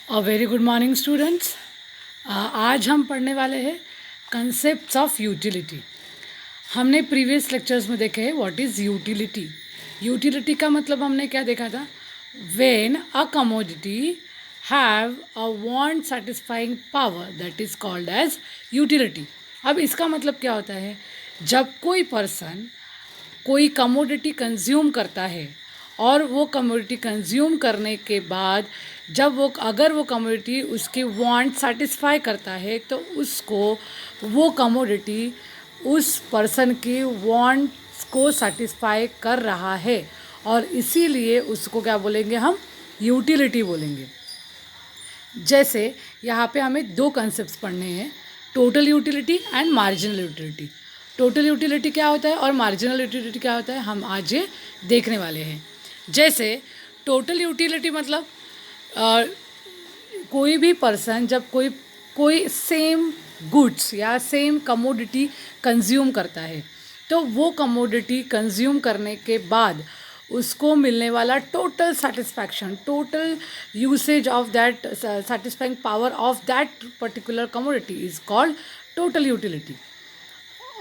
Very good morning students. आज हम पढ़ने वाले हैं कंसेप्ट्स ऑफ यूटिलिटी। हमने प्रीवियस लेक्चर्स में देखे हैं व्हाट इज़ यूटिलिटी। यूटिलिटी का मतलब हमने क्या देखा था, when a commodity have a want satisfying power that is called as utility. अब इसका मतलब क्या होता है, जब कोई पर्सन कोई कमोडिटी कंज्यूम करता है और वो कमोडिटी कंज्यूम करने के बाद जब वो अगर वो कमोडिटी उसके वांट सेटिस्फाई करता है तो उसको वो कमोडिटी उस पर्सन के वांट्स को सेटिस्फाई कर रहा है और इसीलिए उसको क्या बोलेंगे, हम यूटिलिटी बोलेंगे। जैसे यहाँ पे हमें दो कंसेप्ट्स पढ़ने हैं, total utility and marginal utility. Total utility क्या होता है और मार्जिनल यूटिलिटी क्या होता है, हम आज ये देखने वाले हैं। जैसे टोटल यूटिलिटी मतलब कोई भी पर्सन जब कोई कोई सेम गुड्स या सेम कमोडिटी कंज्यूम करता है तो वो कमोडिटी कंज्यूम करने के बाद उसको मिलने वाला total satisfaction, total usage of that satisfying power of that particular commodity is called total utility.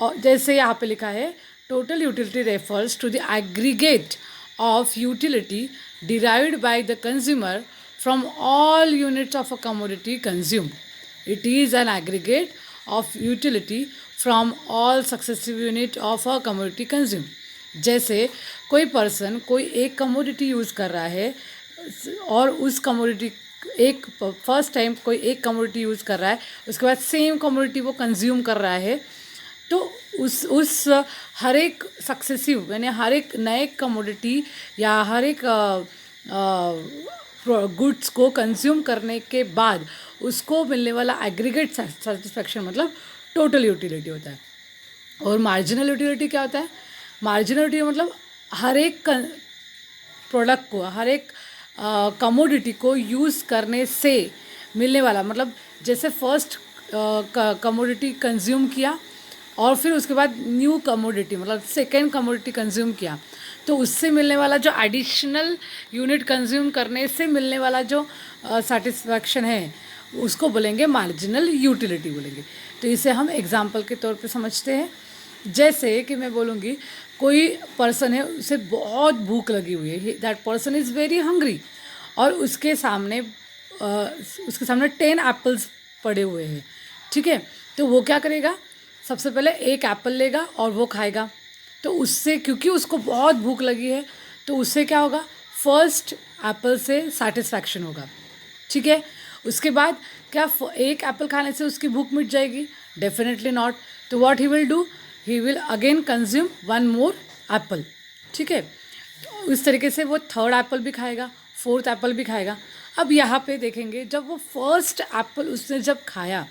और जैसे यहाँ पे लिखा है, total utility refers to the aggregate of utility derived by the consumer from all units of a commodity consumed. It is an aggregate of utility from all successive unit of a commodity consumed. जैसे कोई person कोई एक commodity use कर रहा है और उस commodity एक फर्स्ट टाइम कोई एक कमोडिटी यूज़ कर रहा है, उसके बाद सेम कमोडिटी वो कंज्यूम कर रहा है, तो उस हर एक सक्सेसिव यानी हर एक नए कमोडिटी या हर एक गुड्स को कंज्यूम करने के बाद उसको मिलने वाला एग्रीगेट सेटिस्फैक्शन मतलब टोटल यूटिलिटी होता है। और मार्जिनल यूटिलिटी क्या होता है, मार्जिनल यूटिलिटी मतलब हर एक प्रोडक्ट को, हर एक कमोडिटी को यूज़ करने से मिलने वाला, मतलब जैसे फर्स्ट कमोडिटी कंज्यूम किया और फिर उसके बाद न्यू कमोडिटी मतलब सेकेंड कमोडिटी कंज्यूम किया तो उससे मिलने वाला जो एडिशनल यूनिट कंज्यूम करने से मिलने वाला जो सेटिस्फैक्शन है उसको बोलेंगे मार्जिनल यूटिलिटी बोलेंगे। तो इसे हम एग्जांपल के तौर पे समझते हैं। जैसे कि मैं बोलूँगी कोई पर्सन है, उसे बहुत भूख लगी हुई है, that person is very hungry और उसके सामने 10 एप्पल्स पड़े हुए हैं, ठीक है। तो वो क्या करेगा, सबसे पहले एक एप्पल लेगा और वो खाएगा। तो उससे, क्योंकि उसको बहुत भूख लगी है, तो उससे क्या होगा, फर्स्ट एप्पल से सेटिस्फैक्शन होगा, ठीक है। उसके बाद क्या एक एप्पल खाने से उसकी भूख मिट जाएगी? Definitely not. तो what he will do, he will again consume one more apple, ठीक है। तो इस तरीके से वो थर्ड एप्पल भी खाएगा, फोर्थ एप्पल भी खाएगा। अब यहाँ पे देखेंगे, जब वो फर्स्ट एप्पल उसने जब खाया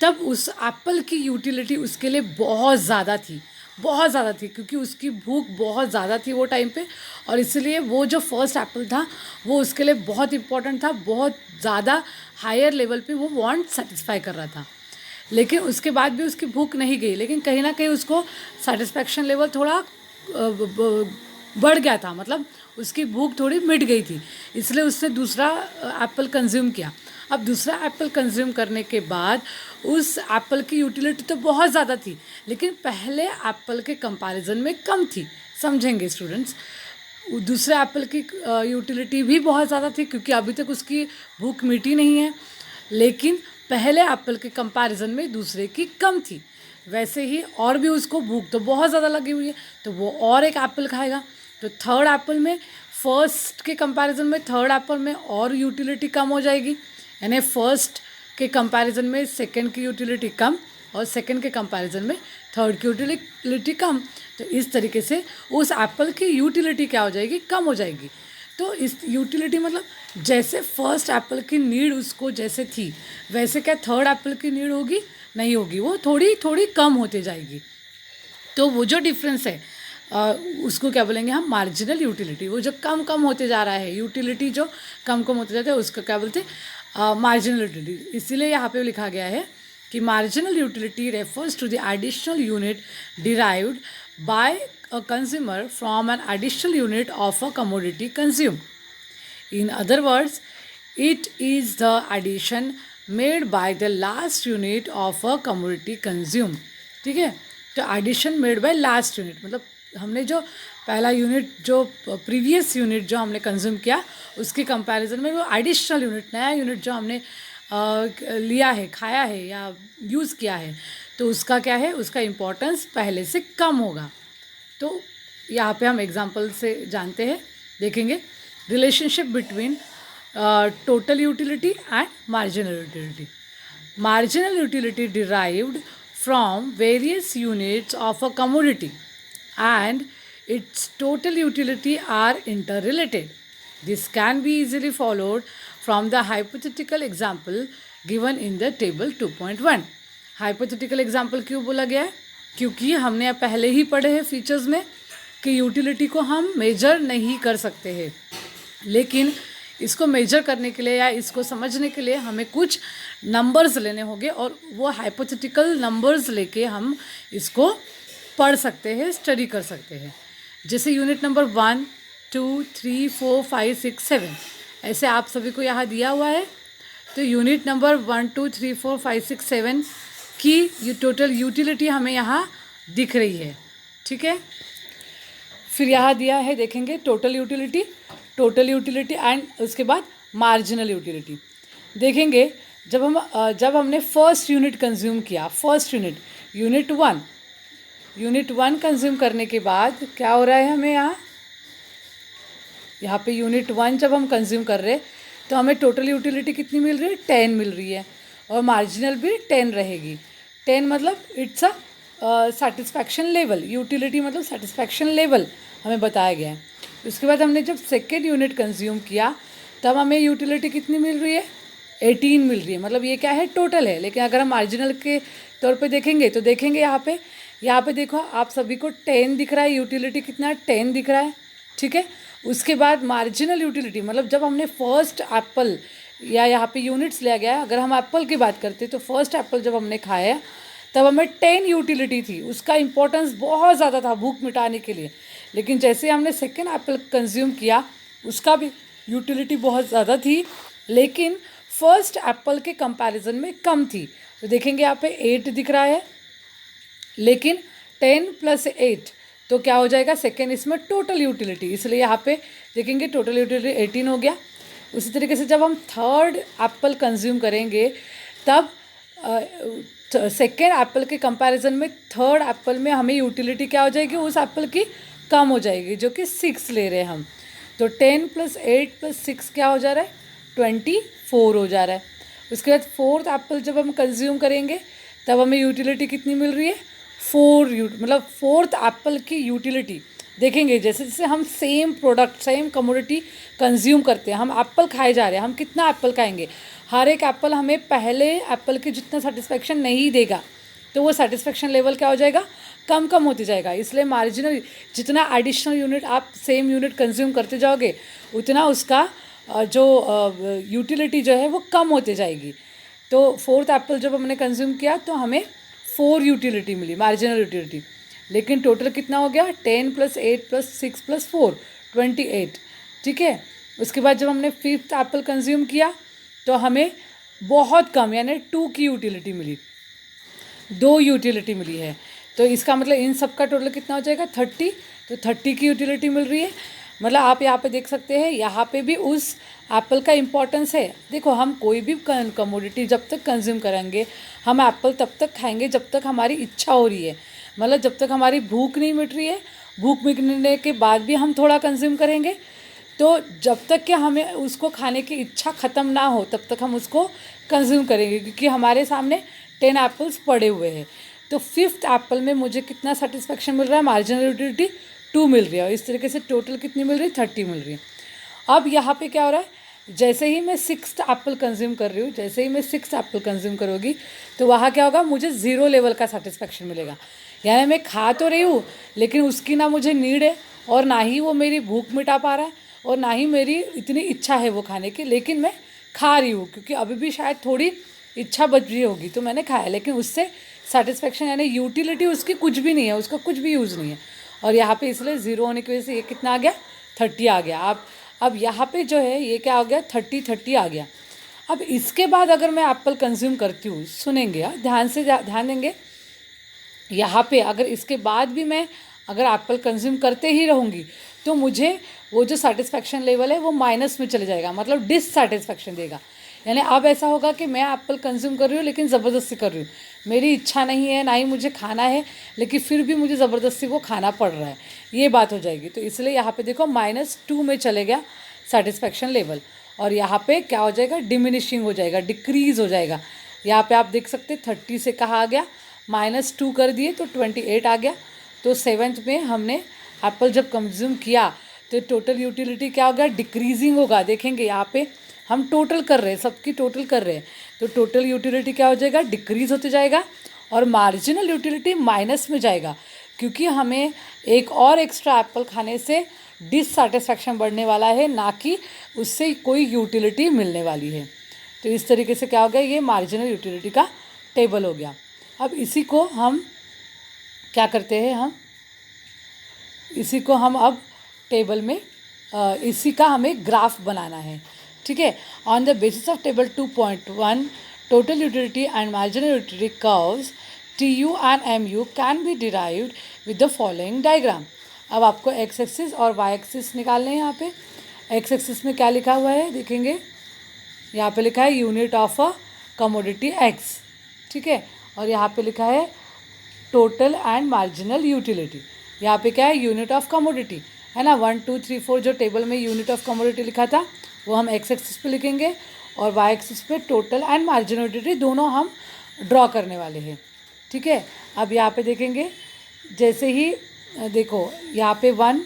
तब उस एप्पल की यूटिलिटी उसके लिए बहुत ज़्यादा थी, बहुत ज़्यादा थी, क्योंकि उसकी भूख बहुत ज़्यादा थी वो टाइम पे और इसलिए वो जो फर्स्ट एप्पल था वो उसके लिए बहुत इंपॉर्टेंट था, बहुत ज़्यादा हायर लेवल पे वो वांट सेटिस्फाई कर रहा था। लेकिन उसके बाद भी उसकी भूख नहीं गई, लेकिन कहीं ना कहीं उसको सेटिस्फैक्शन लेवल थोड़ा बढ़ गया था, मतलब उसकी भूख थोड़ी मिट गई थी, इसलिए उसने दूसरा एप्पल कंज्यूम किया। अब दूसरा एप्पल कंज्यूम करने के बाद उस एप्पल की यूटिलिटी तो बहुत ज़्यादा थी, लेकिन पहले एप्पल के कंपैरिजन में कम थी। समझेंगे स्टूडेंट्स, दूसरे एप्पल की यूटिलिटी भी बहुत ज़्यादा थी क्योंकि अभी तक उसकी भूख मिटी नहीं है, लेकिन पहले एप्पल के कंपैरिजन में दूसरे की कम थी। वैसे ही और भी उसको भूख तो बहुत ज़्यादा लगी हुई है, तो वो और एक एप्पल खाएगा। तो थर्ड एप्पल में फर्स्ट के कंपैरिजन में थर्ड एप्पल में और यूटिलिटी कम हो जाएगी, यानी फर्स्ट के कंपैरिजन में सेकंड की यूटिलिटी कम और सेकंड के कंपैरिजन में थर्ड की यूटिलिटी कम। तो इस तरीके से उस एप्पल की यूटिलिटी क्या हो जाएगी, कम हो जाएगी। तो इस यूटिलिटी मतलब जैसे फर्स्ट एप्पल की नीड उसको जैसे थी, वैसे क्या थर्ड एप्पल की नीड होगी? नहीं होगी, वो थोड़ी थोड़ी कम होते जाएगी। तो वो जो डिफरेंस है उसको क्या बोलेंगे हम, मार्जिनल यूटिलिटी। वो जो कम कम होते जा रहा है, यूटिलिटी जो कम कम होते जाता है उसको क्या बोलते हैं, मार्जिनल यूटिलिटी। इसीलिए यहाँ पे लिखा गया है कि marginal utility refers to the additional unit derived by a consumer from an additional unit of a commodity consume. In other words, It is the addition made by the last unit of a commodity consumed. ठीक है, तो addition made by last unit मतलब हमने जो पहला unit जो previous unit जो हमने कंज्यूम किया उसके कंपैरिजन में वो एडिशनल यूनिट नया यूनिट जो हमने लिया है, खाया है या यूज़ किया है, तो उसका क्या है, उसका इम्पोर्टेंस पहले से कम होगा। तो यहाँ पे हम एग्जांपल से जानते हैं, देखेंगे relationship between total utility and marginal utility. Marginal utility derived from various units of a commodity and its total utility are interrelated. This can be easily followed from the hypothetical example given in the table 2.1. Hypothetical example क्यों बोला गया है? क्योंकि हमने पहले ही पढ़े हैं features में कि यूटिलिटी को हम मेजर नहीं कर सकते हैं, लेकिन इसको मेजर करने के लिए या इसको समझने के लिए हमें कुछ नंबर्स लेने होंगे और वो हाइपोथेटिकल नंबर्स लेके हम इसको पढ़ सकते हैं, स्टडी कर सकते हैं। जैसे यूनिट नंबर 1, 2, 3, 4, 5, 6, 7 ऐसे आप सभी को यहाँ दिया हुआ है। तो यूनिट नंबर 1, 2, 3, 4, 5, 6, 7 की टोटल यूटिलिटी हमें यहाँ दिख रही है। ठीक है, फिर यहाँ दिया है, देखेंगे टोटल यूटिलिटी एंड उसके बाद मार्जिनल यूटिलिटी। देखेंगे जब हमने फर्स्ट यूनिट कंज्यूम किया, फर्स्ट यूनिट वन कंज्यूम करने के बाद क्या हो रहा है, हमें यहाँ पे यूनिट 1 जब हम कंज्यूम कर रहे हैं तो हमें टोटल यूटिलिटी कितनी मिल रही है, 10 मिल रही है और मार्जिनल भी 10 रहेगी। 10 मतलब it's a satisfaction level, utility मतलब सेटिस्फैक्शन लेवल हमें बताया गया है। उसके बाद हमने जब सेकेंड यूनिट कंज्यूम किया तब हमें यूटिलिटी कितनी मिल रही है, 18 मिल रही है। मतलब ये क्या है, टोटल है, लेकिन अगर हम मार्जिनल के तौर पे देखेंगे तो देखेंगे यहाँ पे देखो आप सभी को 10 दिख रहा है, यूटिलिटी कितना 10 दिख रहा है। ठीक है, उसके बाद मार्जिनल यूटिलिटी मतलब जब हमने फर्स्ट एप्पल या यहाँ पे यूनिट्स लिया गया, अगर हम एप्पल की बात करते तो फर्स्ट एप्पल जब हमने खाया तब हमें 10 यूटिलिटी थी, उसका इंपॉर्टेंस बहुत ज़्यादा था भूख मिटाने के लिए। लेकिन जैसे हमने सेकेंड एप्पल कंज्यूम किया उसका भी यूटिलिटी बहुत ज़्यादा थी, लेकिन फर्स्ट एप्पल के कंपैरिजन में कम थी। तो देखेंगे यहाँ पे 8 दिख रहा है, लेकिन 10 + 8 तो क्या हो जाएगा, सेकेंड इसमें टोटल यूटिलिटी, इसलिए यहाँ पे देखेंगे टोटल यूटिलिटी 18 हो गया। उसी तरीके से जब हम थर्ड एप्पल कंज्यूम करेंगे तब सेकेंड एप्पल के कंपैरिजन में थर्ड एप्पल में हमें यूटिलिटी क्या हो जाएगी, उस एप्पल की कम हो जाएगी, जो कि 6 ले रहे हैं हम। तो 10 + 8 + 6 क्या हो जा रहा है, 24 हो जा रहा है। उसके बाद फोर्थ एप्पल जब हम कंज्यूम करेंगे तब हमें यूटिलिटी कितनी मिल रही है, 4 मतलब फोर्थ एप्पल की यूटिलिटी देखेंगे। जैसे जैसे हम same product same commodity consume करते हैं, हम एप्पल खाए जा रहे हैं, हम कितना एप्पल खाएंगे, हर एक एप्पल हमें पहले एप्पल के जितना सेटिस्फेक्शन नहीं देगा, तो वो सेटिस्फेक्शन लेवल क्या हो जाएगा, कम कम होती जाएगा। इसलिए मार्जिनल जितना एडिशनल यूनिट आप सेम यूनिट कंज्यूम करते जाओगे उतना उसका जो यूटिलिटी जो है वो कम होते जाएगी। तो फोर्थ एप्पल जब हमने कंज्यूम किया तो हमें 4 यूटिलिटी मिली, मार्जिनल यूटिलिटी, लेकिन टोटल कितना हो गया, 10 + 8 + 6 + 4 28। ठीक है, उसके बाद जब हमने फिफ्थ एप्पल कंज्यूम किया तो हमें बहुत कम यानी 2 की यूटिलिटी मिली, 2 यूटिलिटी मिली है। तो इसका मतलब इन सब का टोटल कितना हो जाएगा, 30। तो 30 की यूटिलिटी मिल रही है। मतलब आप यहाँ पे देख सकते हैं, यहाँ पे भी उस एप्पल का इम्पोर्टेंस है। देखो हम कोई भी कमोडिटी जब तक कंज्यूम करेंगे, हम एप्पल तब तक खाएंगे जब तक हमारी इच्छा हो रही है, मतलब जब तक हमारी भूख नहीं मिट रही है। भूख मिटने के बाद भी हम थोड़ा कंज्यूम करेंगे, तो जब तक कि हमें उसको खाने की इच्छा ख़त्म ना हो तब तक हम उसको कंज्यूम करेंगे, क्योंकि हमारे सामने 10 एप्पल्स पड़े हुए हैं। तो फिफ्थ एप्पल में मुझे कितना सेटिस्फेक्शन मिल रहा है, मार्जिनल यूटिलिटी 2 मिल रही है, और इस तरीके से टोटल कितनी मिल रही है, 30 मिल रही है। अब यहाँ पे क्या हो रहा है, जैसे ही मैं सिक्स्थ एप्पल कंज्यूम कर रही हूँ, जैसे ही मैं सिक्स्थ एप्पल कंज्यूम करूँगी तो वहाँ क्या होगा, मुझे 0 लेवल का सेटिस्फेक्शन मिलेगा। यानी मैं खा तो रही हूँ लेकिन उसकी ना मुझे नीड है और ना ही वो मेरी भूख मिटा पा रहा है और ना ही मेरी इतनी इच्छा है वो खाने की, लेकिन मैं खा रही हूँ क्योंकि अभी भी शायद थोड़ी इच्छा बच रही होगी तो मैंने खाया, लेकिन उससे सेटिस्फेक्शन यानी यूटिलिटी उसकी कुछ भी नहीं है, उसका कुछ भी यूज़ नहीं है। और यहाँ पे इसलिए 0 होने की वजह से ये कितना आ गया, 30 आ गया। आप अब यहाँ पे जो है ये क्या हो गया, 30 आ गया। अब इसके बाद अगर मैं एप्पल कंज्यूम करती हूँ, सुनेंगे ध्यान से, ध्यान देंगे, यहाँ पे अगर इसके बाद भी मैं अगर एप्पल कंज्यूम करते ही रहूँगी तो मुझे वो जो सेटिस्फैक्शन लेवल है वो माइनस में चले जाएगा, मतलब डिससेटिस्फैक्शन देगा। यानी अब ऐसा होगा कि मैं एप्पल कंज्यूम कर रही हूँ लेकिन ज़बरदस्ती कर रही हूँ, मेरी इच्छा नहीं है, ना ही मुझे खाना है, लेकिन फिर भी मुझे ज़बरदस्ती वो खाना पड़ रहा है, ये बात हो जाएगी। तो इसलिए यहाँ पे देखो -2 में चले गया सेटिस्फैक्शन लेवल, और यहाँ पे क्या हो जाएगा, डिमिनिशिंग हो जाएगा, डिक्रीज़ हो जाएगा। यहाँ पे आप देख सकते 30 से कहाँ आ गया, -2 कर दिए तो 28 आ गया। तो 7th में हमने एप्पल जब कंज्यूम किया तो टोटल यूटिलिटी क्या होगा, डिक्रीजिंग होगा। देखेंगे यहाँ पे हम टोटल कर रहे हैं, सबकी टोटल कर रहे हैं, तो टोटल यूटिलिटी क्या हो जाएगा, डिक्रीज होते जाएगा, और मार्जिनल यूटिलिटी माइनस में जाएगा, क्योंकि हमें एक और एक्स्ट्रा एप्पल खाने से डिससेटिस्फैक्शन बढ़ने वाला है, ना कि उससे कोई यूटिलिटी मिलने वाली है। तो इस तरीके से क्या हो गया, ये मार्जिनल यूटिलिटी का टेबल हो गया। अब इसी को हम क्या करते हैं, हम इसी को हम अब टेबल में इसी का हमें ग्राफ बनाना है, ठीक है। On the basis of table 2.1 total utility and marginal utility curves TU and MU can be derived with the following diagram. अब आपको एक्स एक्सिस और वाई एक्सिस निकालने हैं। यहाँ पे एक्स एक्सिस में क्या लिखा हुआ है, देखेंगे यहाँ पे लिखा है unit of a commodity x, ठीक है, और यहाँ पे लिखा है टोटल एंड मार्जिनल यूटिलिटी। यहाँ पे क्या है, यूनिट ऑफ कमोडिटी है ना, 1 2 3 4 जो टेबल में यूनिट ऑफ कमोडिटी लिखा था वो हम एक्स एक्सिस पे लिखेंगे, और वाई एक्सिस पे टोटल एंड मार्जिनल यूटिलिटी दोनों हम ड्रॉ करने वाले हैं, ठीक है। अब यहाँ पे देखेंगे, जैसे ही देखो यहाँ पे 1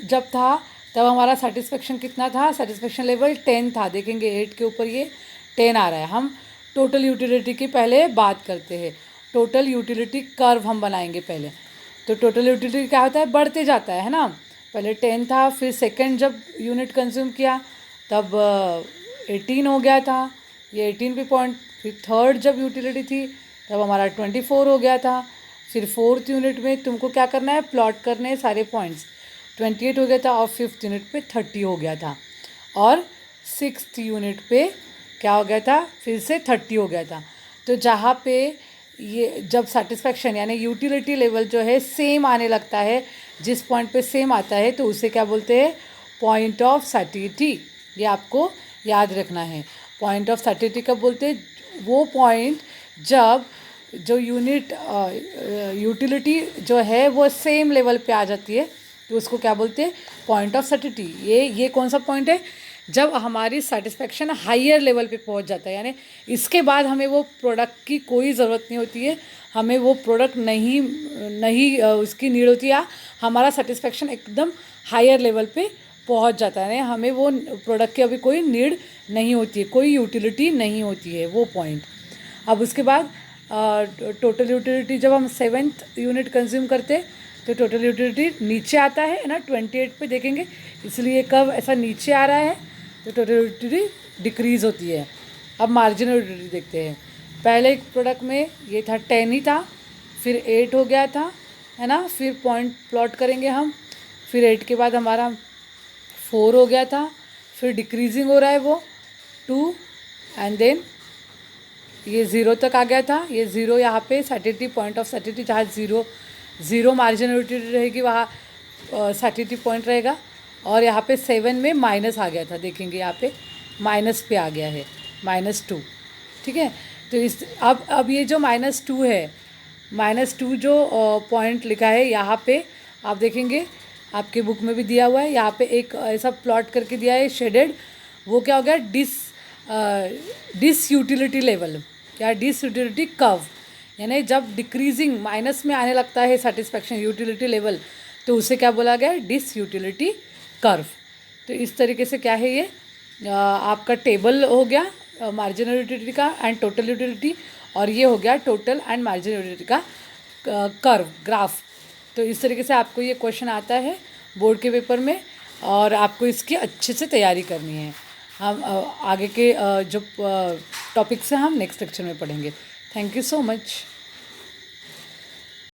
जब था तब हमारा सेटिस्फेक्शन कितना था, सेटिस्फेक्शन लेवल 10 था। देखेंगे 8 के ऊपर ये 10 आ रहा है। हम टोटल यूटिलिटी की पहले बात करते हैं, टोटल यूटिलिटी कर्व हम बनाएंगे पहले। तो टोटल यूटिलिटी क्या होता है, बढ़ते जाता है ना, पहले 10 था, फिर सेकंड जब यूनिट कंज्यूम किया तब 18 हो गया था, ये 18 पे पॉइंट, फिर थर्ड जब यूटिलिटी थी तब हमारा 24 हो गया था, फिर फोर्थ यूनिट में तुमको क्या करना है, प्लॉट करने हैं सारे पॉइंट्स, 28 हो गया था, और फिफ्थ यूनिट पे 30 हो गया था, और सिक्स्थ यूनिट पे क्या हो गया था, फिर से 30 हो गया था। तो जहाँ पे ये जब सेटिस्फैक्शन यानी यूटिलिटी लेवल जो है सेम आने लगता है, जिस पॉइंट पे सेम आता है तो उसे क्या बोलते हैं, पॉइंट ऑफ सैटिस्फैक्शन। ये आपको याद रखना है। पॉइंट ऑफ सैटिस्फैक्शन कब बोलते हैं, वो पॉइंट जब जो यूटिलिटी जो है वो सेम लेवल पे आ जाती है, तो उसको क्या बोलते हैं, पॉइंट ऑफ सैटिस्फैक्शन। ये कौन सा पॉइंट है, जब हमारी सेटिस्फैक्शन हायर लेवल पे पहुंच जाता है, यानी इसके बाद हमें वो प्रोडक्ट की कोई ज़रूरत नहीं होती है, हमें वो प्रोडक्ट नहीं उसकी नीड होती है, हमारा सेटिस्फैक्शन एकदम हायर लेवल पे पहुंच जाता है, हमें वो प्रोडक्ट की अभी कोई नीड नहीं होती है, कोई यूटिलिटी नहीं होती है वो पॉइंट। अब उसके बाद टोटल यूटिलिटी जब हम 7th यूनिट कंज्यूम करते हैं तो टोटल यूटिलिटी नीचे आता है ना, 28 पे देखेंगे, इसलिए कब ऐसा नीचे आ रहा है तो टोटल यूटिलिटी डिक्रीज़ होती है। अब मार्जिनल यूटिलिटी देखते हैं। पहले प्रोडक्ट में ये था 10 ही था, फिर 8 हो गया था, है ना, फिर पॉइंट प्लॉट करेंगे हम, फिर 8 के बाद हमारा 4 हो गया था, फिर डिक्रीजिंग हो रहा है वो 2, एंड देन ये 0 तक आ गया था। ये 0 यहाँ पे सैटिस्फैक्शन पॉइंट ऑफ सैटिस्फैक्शन, जहाँ ज़ीरो मार्जिनल यूटिलिटी रहेगी वहाँ सैटिस्फैक्शन पॉइंट रहेगा, और यहाँ पे 7 में माइनस आ गया था, देखेंगे यहाँ पे माइनस पे आ गया है, -2, ठीक है। तो इस अब ये जो -2 है, -2 जो पॉइंट लिखा है यहाँ पे आप देखेंगे, आपके बुक में भी दिया हुआ है, यहाँ पे एक ऐसा प्लॉट करके दिया है शेडेड, वो क्या हो गया, डिस यूटिलिटी लेवल या डिस यूटिलिटी कर्व, यानी जब डिक्रीजिंग माइनस में आने लगता है सेटिस्फैक्शन यूटिलिटी लेवल, तो उसे क्या बोला गया, डिस यूटिलिटी कर्व। तो इस तरीके से क्या है, ये आपका टेबल हो गया मार्जिनल यूटिलिटी का एंड टोटल यूटिलिटी, और ये हो गया टोटल एंड मार्जिनल यूटिलिटी का कर्व ग्राफ। तो इस तरीके से आपको ये क्वेश्चन आता है बोर्ड के पेपर में, और आपको इसकी अच्छे से तैयारी करनी है। हम आगे के जो टॉपिक्स हैं हम नेक्स्ट लेक्चर में पढ़ेंगे। Thank you so much.